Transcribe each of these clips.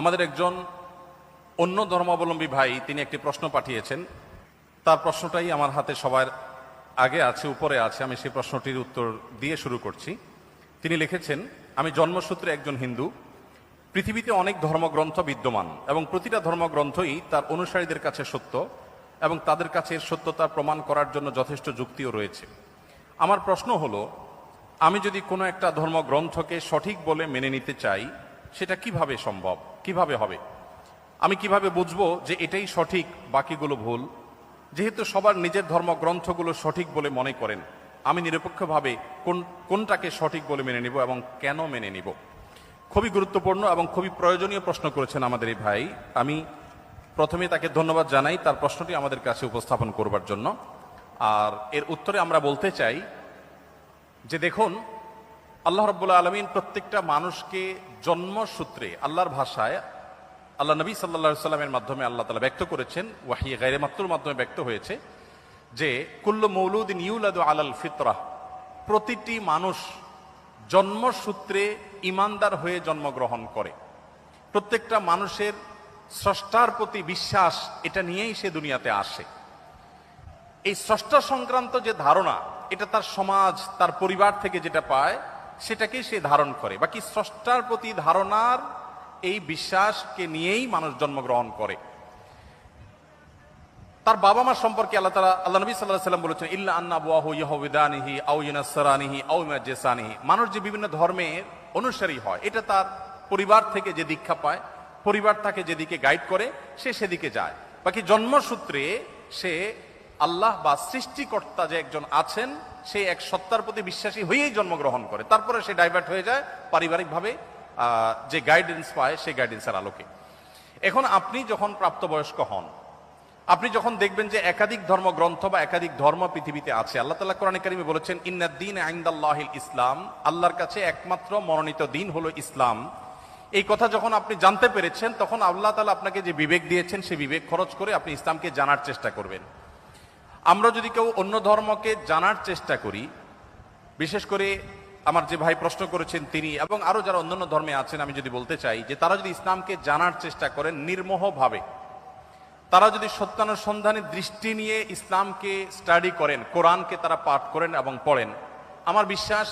আমাদের একজন অন্য ধর্মাবলম্বী ভাই তিনি একটি প্রশ্ন পাঠিয়েছেন। তার প্রশ্নটাই আমার হাতে সবার আগে আছে, উপরে আছে। আমি সেই প্রশ্নটির উত্তর দিয়ে শুরু করছি। তিনি লিখেছেন, আমি জন্মসূত্রে একজন হিন্দু। পৃথিবীতে অনেক ধর্মগ্রন্থ বিদ্যমান এবং প্রতিটা ধর্মগ্রন্থই তার অনুসারীদের কাছে সত্য এবং তাদের কাছে এর সত্যতা প্রমাণ করার জন্য যথেষ্ট যুক্তিও রয়েছে। আমার প্রশ্ন হলো, আমি যদি কোনো একটা ধর্মগ্রন্থকে সঠিক বলে মেনে নিতে চাই, সেটা কিভাবে সম্ভব, কিভাবে হবে? আমি কিভাবে বুঝবো যে এটাই সঠিক, বাকিগুলো ভুল? যেহেতু সবার নিজের ধর্মগ্রন্থগুলো সঠিক বলে মনে করেন, আমি নিরপেক্ষভাবে কোনটাকে সঠিক বলে মেনে নিব এবং কেন মেনে নিব? খুবই গুরুত্বপূর্ণ এবং খুবই প্রয়োজনীয় প্রশ্ন করেছেন আমাদের এই ভাই। আমি প্রথমে তাকে ধন্যবাদ জানাই তার প্রশ্নটি আমাদের কাছে উপস্থাপন করবার জন্য। আর এর উত্তরে আমরা বলতে চাই যে দেখুন, আল্লাহ রাব্বুল আলামিন প্রত্যেকটা মানুষকে জন্মসূত্রে, আল্লাহর ভাষায় আল্লাহ নবী সাল্লাল্লাহু আলাইহি সাল্লামের মাধ্যমে আল্লাহ তাআলা ব্যক্ত করেছেন, ওয়াহী গায়রে মাকতুর মাধ্যমে ব্যক্ত হয়েছে যে কুল্লু মৌলুদিন ইউলাদু আলাল ফিতরাহ, প্রতিটি মানুষ জন্মসূত্রে ঈমানদার হয়ে জন্মগ্রহণ করে। প্রত্যেকটা মানুষের স্রষ্টার প্রতি বিশ্বাস, এটা নিয়েই সে দুনিয়াতে আসে। এই স্রষ্টা সংক্রান্ত যে ধারণা, এটা তার সমাজ, তার পরিবার থেকে যেটা পায় সেটাকেই সে ধারণ করে। বাকি স্রষ্টার প্রতি ধারণার এই বিশ্বাসকে নিয়েই মানুষ জন্মগ্রহণ করে। তার বাবা মা সম্পর্কে আল্লাহ নবী সাল্লাল্লাহু আলাইহি ওয়াসাল্লাম বলেছেন, ইল্লা আন্না আবওয়াহু ইয়াহুদানিহি আও ইউনাসরানিহি আও ইউমাজ্জিসানিহি। মানুষ যে বিভিন্ন ধর্মের অনুসারী হয়, এটা তার পরিবার থেকে যে দীক্ষা পায়, পরিবার তাকে যেদিকে গাইড করে সে সেদিকে যায়। বাকি জন্মসূত্রে সে আল্লাহ বা সৃষ্টিকর্তা যে একজন আছেন, সেই এক সত্তার প্রতি বিশ্বাসী হয়েই জন্মগ্রহণ করে। তারপরে সে ডাইভার্ট হয়ে যায় পারিবারিকভাবে যে গাইডেন্স পায় সেই গাইডেন্সের আলোকে। এখন আপনি যখন প্রাপ্তবয়স্ক হন, আপনি যখন দেখবেন যে একাধিক ধর্মগ্রন্থ বা একাধিক ধর্ম পৃথিবীতে আছে। আল্লাহ তাআলা কোরআনে কারিমে বলেছেন, ইন্নাদ দীন ইনদাল্লাহিল ইসলাম, আল্লাহর কাছে একমাত্র মনোনীত দিন হলো ইসলাম। এই কথা যখন আপনি জানতে পেরেছেন, তখন আল্লাহ তাআলা আপনাকে যে বিবেক দিয়েছেন, সেই বিবেক খরচ করে আপনি ইসলামকে জানার চেষ্টা করবেন। আমরা যদি কেউ অন্য ধর্মকে জানার চেষ্টা করি, বিশেষ করে আমার যে ভাই প্রশ্ন করেছেন তিনি এবং আরো যারা অন্যান্য ধর্মে আছেন, আমি যদি বলতে চাই যে তারা যদি ইসলামকে জানার চেষ্টা করেন নির্মোহভাবে, তারা যদি সত্যানুসন্ধানের দৃষ্টি নিয়ে ইসলামকে স্টাডি করেন, কোরআনকে তারা পাঠ করেন এবং পড়েন, আমার বিশ্বাস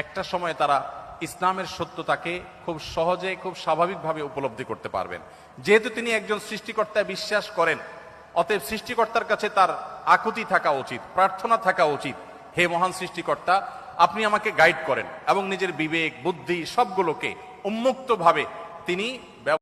একটা সময় তারা ইসলামের সত্যতাকে খুব সহজে, খুব স্বাভাবিকভাবে উপলব্ধি করতে পারবেন। যেহেতু তিনি একজন সৃষ্টিকর্তায় বিশ্বাস করেন, অতএব সৃষ্টিকর্তার কাছে তার আকুতি থাকা উচিত, প্রার্থনা থাকা উচিত, হে মহান সৃষ্টিকর্তা, আপনি আমাকে গাইড করেন, এবং নিজের বিবেক, বুদ্ধি সবগুলোকে উন্মুক্তভাবে তিনি